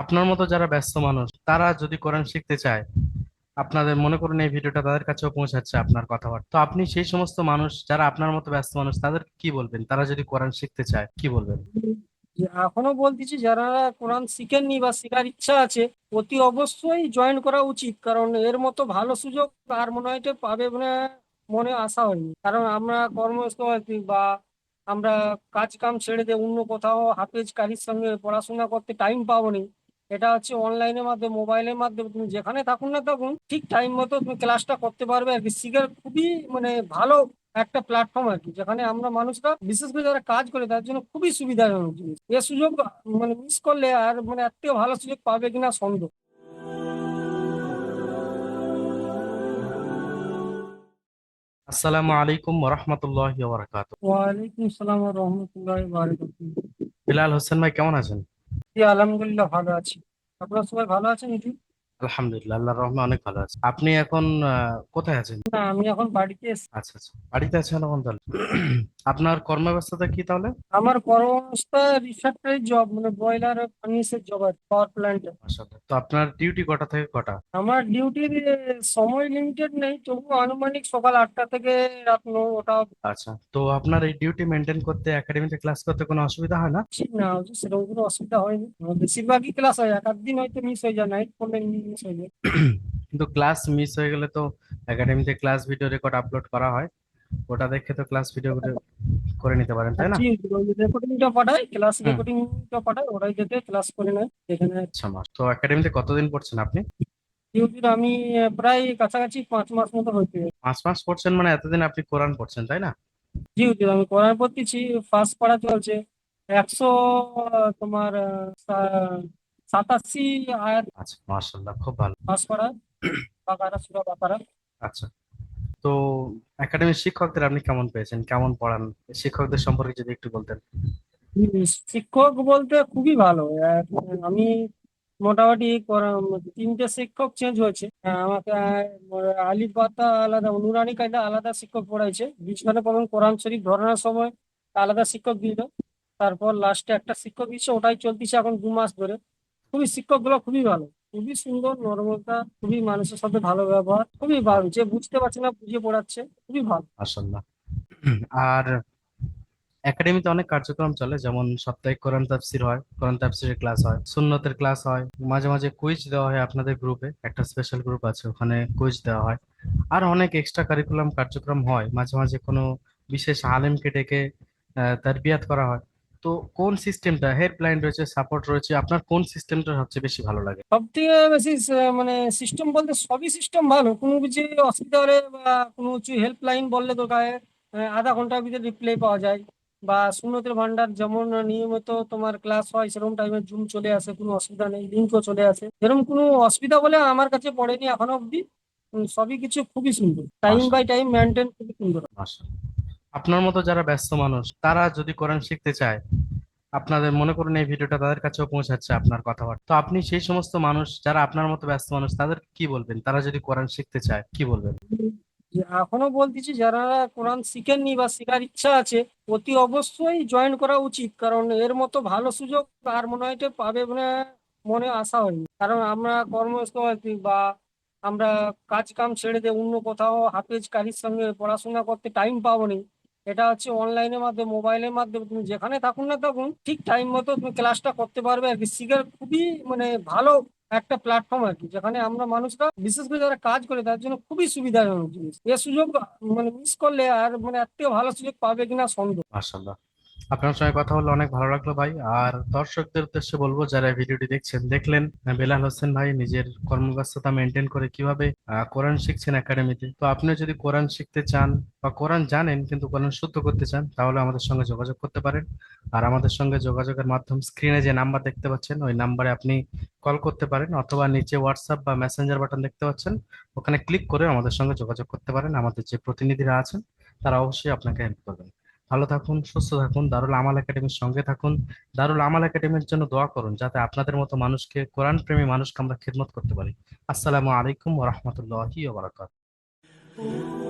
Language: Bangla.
আপনার মতো যারা ব্যস্ত মানুষ তারা যদি কোরআন শিখতে চায়, আপনাদের মনে করুন এই ভিডিওটা তাদের কাছেও পৌঁছাচ্ছে আপনার কথাবার্তা, তো আপনি সেই সমস্ত মানুষ যারা আপনার মতো ব্যস্ত মানুষ তাদের কি বলবেন? তারা যদি কোরআন শিখতে চায় কি বলবেন? যে এখনো বলতেছি যারা কোরআন শিখেননি বা শেখার ইচ্ছা আছে অতি অবশ্যই জয়েন করা উচিত, কারণ এর মতো ভালো সুযোগ আর মনে হয় যে পাবে বলে মনে আশা হয়নি। কারণ আমরা কর্মস্থ আছি বা আমরা কাজ কাম ছেড়ে দিয়ে অন্য কোথাও হাফেজ কারির সঙ্গে পড়াশোনা করতে টাইম পাবো নি। এটা হচ্ছে অনলাইনের মাধ্যমে, মোবাইলের মাধ্যমে তুমি যেখানে থাকুন না থাকুন ঠিক টাইম মতো তুমি ক্লাসটা করতে পারবে আর কি। শিখার খুবই ভালো একটা প্ল্যাটফর্ম আর কি, যেখানে আমরা মানুষরা বিশেষ করে যারা কাজ করে তার জন্য খুবই সুবিধাজনক জিনিস। এ সুযোগ মিস করলে আর এর থেকে ভালো সুযোগ পাবে কিনা সন্দেহ। আসসালামু আলাইকুম ওরহমতুল্লাহি ওয়া বারাকাতুহু। ওয়ালাইকুম আসসালাম রহমতুল্লাহ বারাকাতুহু। বিলাল হোসেন ভাই, কেমন আছেন? জি, আলহামদুলিল্লাহ ভালো আছি। আপনারা সবাই ভালো আছেন জি? আলহামদুলিল্লাহ, আল্লাহর রহমে অনেক ভালো আছে। আপনি এখন কোথায় আছেন? না, আমি এখন বাড়িতে এসেছি। আচ্ছা আচ্ছা, বাড়িতে আছেন এখন তাহলে। আপনার কর্মব্যস্ততা কি তাহলে? আমার কর্মসংস্থা রিফ্যাক্টরি জব, ব্রয়লার ফার্নিসের জব আর পাওয়ার প্ল্যান্টে। মাশাআল্লাহ, তো আপনার ডিউটি কটা থেকে কটা? আমার ডিউটির সময় লিমিটেড নেই, তবুও আনুমানিক সকাল 8টা থেকে রাত 9টা। আচ্ছা, তো আপনার এই ডিউটি মেনটেন করতে, একাডেমিতে ক্লাস করতে কোনো অসুবিধা হয় না? ঠিক না, সেরকম কোনো অসুবিধা হয়নি। আমার বেশিরভাগই ক্লাস হয়, এক আধ দিন হয়তো মিস হয়ে যায়, নাইট পড়লে মিস হয়ে যায়। কিন্তু ক্লাস মিস হয়ে গেলে তো একাডেমিতে ক্লাস ভিডিও রেকর্ড আপলোড করা হয়, ওটা দেখে তো ক্লাস ভিডিও করে নিতে পারেন, তাই না? জি, রেকর্ডিংটা পাঠায়, ক্লাস হুম। রেকর্ডিংটা পাঠায়, ওরাই দেখে ক্লাস করে নেয় এখানে। আচ্ছা, তো একাডেমিতে কতদিন পড়ছেন আপনি? ডিউটির আমি প্রায় কাছাকাছি 5 মাস মতো হয়েছে। 5 মাস পড়ছেন, মানে এতদিন আপনি কোরআন পড়ছেন, তাই না? ডিউটি আমি করার পড়তেছি, ফার্স্ট পড়া চলছে 100, তোমার 87 আয়াত আচ্ছা, মাশাআল্লাহ, খুব ভালো। ফার্স্ট পড়া, বাকারা সূরা বাকারা। আচ্ছা, তো একাডেমির শিক্ষকদের আপনি কেমন পেয়েছেন, কেমন পড়ান? শিক্ষকদের সম্পর্কে যদি একটু বলতেন। শিক্ষক বলতে খুবই ভালো। আমি মোটামুটি 3টে শিক্ষক চেঞ্জ হয়েছে। আমাকে আলিফ বাতা আলাদা, নুরানি কায়দা আলাদা শিক্ষক পড়াইছে। বিছখানে পড়ুন কোরআন শরীফ ধরানোর সময় আলাদা শিক্ষক দিল। তারপর লাস্টে একটা শিক্ষক দিচ্ছে, ওটাই চলতেছে এখন 2 মাস ধরে। খুবই শিক্ষক গুলো খুবই ভালো, খুবই সুন্দর নরমতা, খুবই মানুষের সাথে ভালো ব্যবহার, খুবই ভালো। যে বুঝতে পারছে না বুঝিয়ে পড়াচ্ছে, খুবই ভালো। মাশাআল্লাহ। আর একাডেমিতে অনেক কার্যক্রম চলে, যেমন সাপ্তাহিক কোরআন তাফসির হয়, কোরআন তাফসিরের ক্লাস হয়, সুন্নতের ক্লাস হয়, মাঝে মাঝে কুইজ দেওয়া হয়। আপনাদের গ্রুপে একটা স্পেশাল গ্রুপ আছে, ওখানে কুইজ দেওয়া হয়। আর অনেক এক্সট্রা কারিকুলাম কার্যক্রম হয়, মাঝে মাঝে কোনো বিশেষ আলেমকে ডেকে তারবিয়াত করা হয়। তো কোন সিস্টেমটা, হেল্পলাইন রয়েছে, সাপোর্ট রয়েছে, আপনার কোন সিস্টেমটা সবচেয়ে বেশি ভালো লাগে? সব থেকে বেশি সিস্টেম বলতে সবই সিস্টেম ভালো। কোনো কিছু অসুবিধা হলে বা কোনো কিছু হেল্পলাইন বললে তো গায়ে আধা ঘন্টার ভিতরে রিপ্লাই পাওয়া যায়। বা সুন্নতের ভান্ডার যেমন নিয়মিত তোমার ক্লাস হয় সেরকম টাইমে জুম চলে আসে, কোনো অসুবিধা নেই, লিঙ্কও চলে আসে, এরকম কোনো অসুবিধা বলে আমার কাছে পড়েনি এখনো অব্দি। সবই কিছু খুবই সুন্দর, টাইম বাই মাশাআল্লাহ, টাইম মেনটেন খুবই সুন্দর। মাশাআল্লাহ। আপনার মতো যারা ব্যস্ত মানুষ তারা যদি কোরআন শিখতে চায়, আপনাদের মনে করুন এই ভিডিওটা তাদের কাছেও পৌঁছাচ্ছে আপনার কথাবার্তা, তো আপনি সেই সমস্ত মানুষ যারা আপনার মতো ব্যস্ত মানুষ তাদের কি বলবেন? তারা যদি কোরআন শিখতে চায় কি বলবেন? যে এখনো বলতেছি যারা কোরআন শিখেননি বা শেখার ইচ্ছা আছে অতি অবশ্যই জয়েন করা উচিত, কারণ এর মতো ভালো সুযোগ আর মনে হয় যে পাবে মনে আশা হয়নি। কারণ আমরা কর্মস্থ আছি বা আমরা কাজ কাম ছেড়ে দিয়ে অন্য কোথাও হাফেজ কারির সঙ্গে পড়াশোনা করতে টাইম পাবো নি। এটা হচ্ছে অনলাইনের মাধ্যমে, মোবাইলের মাধ্যমে তুমি যেখানে থাকুন না থাকুন ঠিক টাইম মতো তুমি ক্লাসটা করতে পারবে আর কি। শিখার খুবই ভালো একটা প্ল্যাটফর্ম আর কি, যেখানে আমরা মানুষরা বিশেষ করে যারা কাজ করে তার জন্য খুবই সুবিধাজনক জিনিস। এ সুযোগ মিস করলে আর এর থেকে ভালো সুযোগ পাবে কিনা সন্দেহ। মাশাআল্লাহ, আপনার সঙ্গে কথা বলে অনেক ভালো লাগলো ভাই। আর দর্শকদের উদ্দেশ্যে বলবো, যারা এই ভিডিওটি দেখছেন, দেখলেন বেলাল হোসেন ভাই নিজের কর্মব্যস্ততা মেনটেন করে কিভাবে কোরআন শিখছেন একাডেমিতে। তো আপনি যদি কোরআন শিখতে চান বা কোরআন জানেন কিন্তু কোরআন শুদ্ধ করতে চান, তাহলে আমাদের সঙ্গে যোগাযোগ করতে পারেন। আর আমাদের সঙ্গে যোগাযোগের মাধ্যম, স্ক্রিনে যে নাম্বার দেখতে পাচ্ছেন ওই নাম্বারে আপনি কল করতে পারেন, অথবা নিচে হোয়াটসঅ্যাপ বা মেসেঞ্জার বাটন দেখতে পাচ্ছেন, ওখানে ক্লিক করে আমাদের সঙ্গে যোগাযোগ করতে পারেন। আমাদের যে প্রতিনিধিরা আছেন তারা অবশ্যই আপনাকে হেল্প করবেন। ভালো থাকুন, সুস্থ থাকুন, দারুল আমাল একাডেমির সঙ্গে থাকুন। দারুল আমাল একাডেমির জন্য দোয়া করুন, যাতে আপনাদের মতো মানুষকে, কোরআন প্রেমী মানুষকে আমরা খেদমত করতে পারি। আসসালামু আলাইকুম ওয়া রাহমাতুল্লাহি ওয়া বারাকাতুহু।